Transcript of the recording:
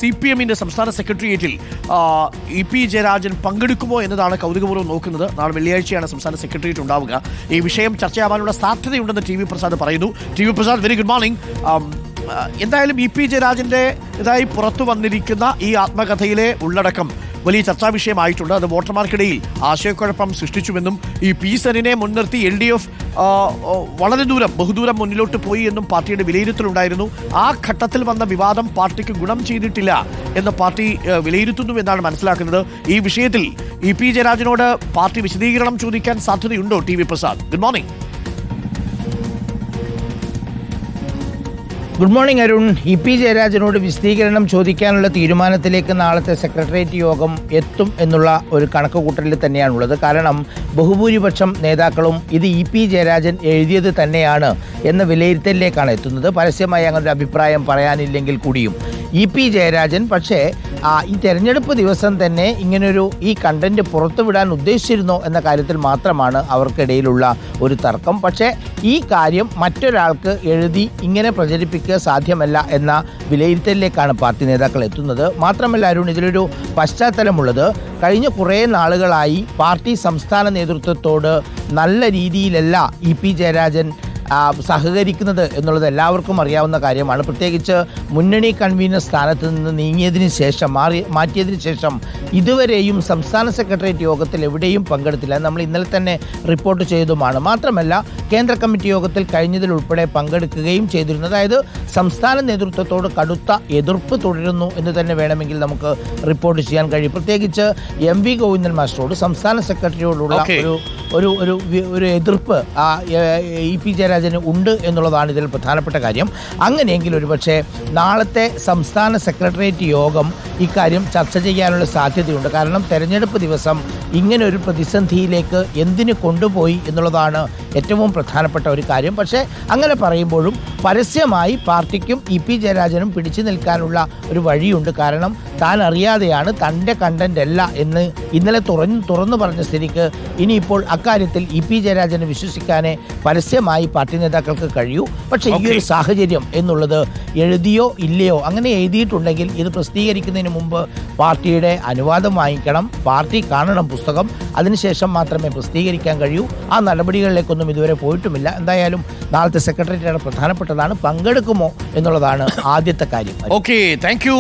CPM-ന്റെ സംസ്ഥാന സെക്രട്ടേറിയറ്റിൽ EP ജയരാജൻ പങ്കെടുക്കുമോ എന്നതാണ് കൗതുകപൂർവ്വം നോക്കുന്നത്. നാളെ വെള്ളിയാഴ്ചയാണ് സംസ്ഥാന സെക്രട്ടേറിയറ്റ് ഉണ്ടാവുക. ഈ വിഷയം ചർച്ചയാവാനുള്ള സാധ്യതയുണ്ടെന്ന് TV പ്രസാദ് പറയുന്നു. TV Prasad, very good morning. എന്തായാലും EP ജയരാജന്റെ ഇതായി പുറത്തു വന്നിരിക്കുന്ന ഈ ആത്മകഥയിലെ ഉള്ളടക്കം വലിയ ചർച്ചാ വിഷയമായിട്ടുണ്ട്. അത് വോട്ടർമാർക്കിടയിൽ ആശയക്കുഴപ്പം സൃഷ്ടിച്ചുവെന്നും ഈ P-Senനെ മുൻനിർത്തി LDF വളരെ ബഹുദൂരം മുന്നിലോട്ട് പോയി എന്നും പാർട്ടിയുടെ വിലയിരുത്തലുണ്ടായിരുന്നു. ആ ഘട്ടത്തിൽ വന്ന വിവാദം പാർട്ടിക്ക് ഗുണം ചെയ്തിട്ടില്ല എന്ന് പാർട്ടി വിലയിരുത്തുന്നു എന്നാണ് മനസ്സിലാക്കുന്നത്. ഈ വിഷയത്തിൽ EP ജയരാജനോട് പാർട്ടി വിശദീകരണം ചോദിക്കാൻ സാധ്യതയുണ്ടോ? TV Prasad, good morning. Good morning Arun. EP ജയരാജനോട് വിശദീകരണം ചോദിക്കാനുള്ള തീരുമാനത്തിലേക്ക് നാളത്തെ സെക്രട്ടേറിയറ്റ് യോഗം എത്തും എന്നുള്ള ഒരു കണക്കുകൂട്ടലിൽ തന്നെയാണുള്ളത്. കാരണം ബഹുഭൂരിപക്ഷം നേതാക്കളും ഇത് EP ജയരാജൻ എഴുതിയത് തന്നെയാണ് എന്ന വിലയിരുത്തലിലേക്കാണ് എത്തുന്നത്. പരസ്യമായി അങ്ങനെ ഒരു അഭിപ്രായം പറയാനില്ലെങ്കിൽ കൂടിയും EP ജയരാജൻ പക്ഷേ ഈ തെരഞ്ഞെടുപ്പ് ദിവസം തന്നെ ഇങ്ങനൊരു ഈ കണ്ടന്റ് പുറത്തുവിടാൻ ഉദ്ദേശിച്ചിരുന്നോ എന്ന കാര്യത്തിൽ മാത്രമാണ് അവർക്കിടയിലുള്ള ഒരു തർക്കം. പക്ഷേ ഈ കാര്യം മറ്റൊരാൾക്ക് എഴുതി ഇങ്ങനെ പ്രചരിപ്പിക്കുക സാധ്യമല്ല എന്ന വിലയിരുത്തലിലേക്കാണ് പാർട്ടി നേതാക്കൾ എത്തുന്നത്. മാത്രമല്ല അരുൺ, ഇതിലൊരു പശ്ചാത്തലമുള്ളത്, കഴിഞ്ഞ കുറേ നാളുകളായി പാർട്ടി സംസ്ഥാന നേതൃത്വത്തോട് നല്ല രീതിയിലല്ല EP ജയരാജൻ സഹകരിക്കുന്നത് എന്നുള്ളത് എല്ലാവർക്കും അറിയാവുന്ന കാര്യമാണ്. പ്രത്യേകിച്ച് മുന്നണി കൺവീനർ സ്ഥാനത്ത് നിന്ന് നീങ്ങിയതിന് ശേഷം മാറ്റിയതിന് ശേഷം ഇതുവരെയും സംസ്ഥാന സെക്രട്ടേറിയറ്റ് യോഗത്തിൽ എവിടെയും പങ്കെടുത്തില്ല. നമ്മൾ ഇന്നലെ തന്നെ റിപ്പോർട്ട് ചെയ്തതുമാണ്. മാത്രമല്ല കേന്ദ്ര കമ്മിറ്റി യോഗത്തിൽ കഴിഞ്ഞതിലുൾപ്പെടെ പങ്കെടുക്കുകയും ചെയ്തിരുന്നു. അതായത് സംസ്ഥാന നേതൃത്വത്തോട് കടുത്ത എതിർപ്പ് തുടരുന്നു എന്ന് തന്നെ വേണമെങ്കിൽ നമുക്ക് റിപ്പോർട്ട് ചെയ്യാൻ കഴിയും. പ്രത്യേകിച്ച് MV ഗോവിന്ദൻ മാസ്റ്ററോട് സംസ്ഥാന സെക്രട്ടറിയോടുള്ള ഒരു എതിർപ്പ് EP ജയരാജന് ഉണ്ട് എന്നുള്ളതാണ് ഇതിൽ പ്രധാനപ്പെട്ട കാര്യം. അങ്ങനെയെങ്കിൽ ഒരുപക്ഷെ നാളത്തെ സംസ്ഥാന സെക്രട്ടേറിയറ്റ് യോഗം ഇക്കാര്യം ചർച്ച ചെയ്യാനുള്ള സാധ്യതയുണ്ട്. കാരണം തെരഞ്ഞെടുപ്പ് ദിവസം ഇങ്ങനെ ഒരു പ്രതിസന്ധിയിലേക്ക് എന്തിനു കൊണ്ടുപോയി എന്നുള്ളതാണ് ഏറ്റവും പ്രധാനപ്പെട്ട ഒരു കാര്യം. പക്ഷേ അങ്ങനെ പറയുമ്പോഴും പരസ്യമായി പാർട്ടിക്കും EP ജയരാജനും പിടിച്ചു നിൽക്കാനുള്ള ഒരു വഴിയുണ്ട്. കാരണം താൻ അറിയാതെയാണ്, തൻ്റെ കണ്ടന്റ് അല്ല എന്ന് ഇന്നലെ തുറന്നു പറഞ്ഞ സ്ഥിതിക്ക് ഇനിയിപ്പോൾ അക്കാര്യത്തിൽ EP ജയരാജനെ വിശ്വസിക്കാനേ പരസ്യമായി പാർട്ടി നേതാക്കൾക്ക് കഴിയൂ. പക്ഷേ ഈ ഒരു സാഹചര്യം എന്നുള്ളത് എഴുതിയോ ഇല്ലയോ, അങ്ങനെ എഴുതിയിട്ടുണ്ടെങ്കിൽ ഇത് പ്രസിദ്ധീകരിക്കുന്നതിന് മുമ്പ് പാർട്ടിയുടെ അനുവാദം വാങ്ങിക്കണം, പാർട്ടി കാണണം പുസ്തകം, അതിനുശേഷം മാത്രമേ പ്രസിദ്ധീകരിക്കാൻ കഴിയൂ. ആ നടപടികളിലേക്കൊന്നും ഇതുവരെ പോയിട്ടുമില്ല. എന്തായാലും നാളത്തെ സെക്രട്ടേറിയറ്റ് പ്രധാനപ്പെട്ടതാണ്. പങ്കെടുക്കുമോ എന്നുള്ളതാണ് ആദ്യത്തെ കാര്യം. Okay, thank you.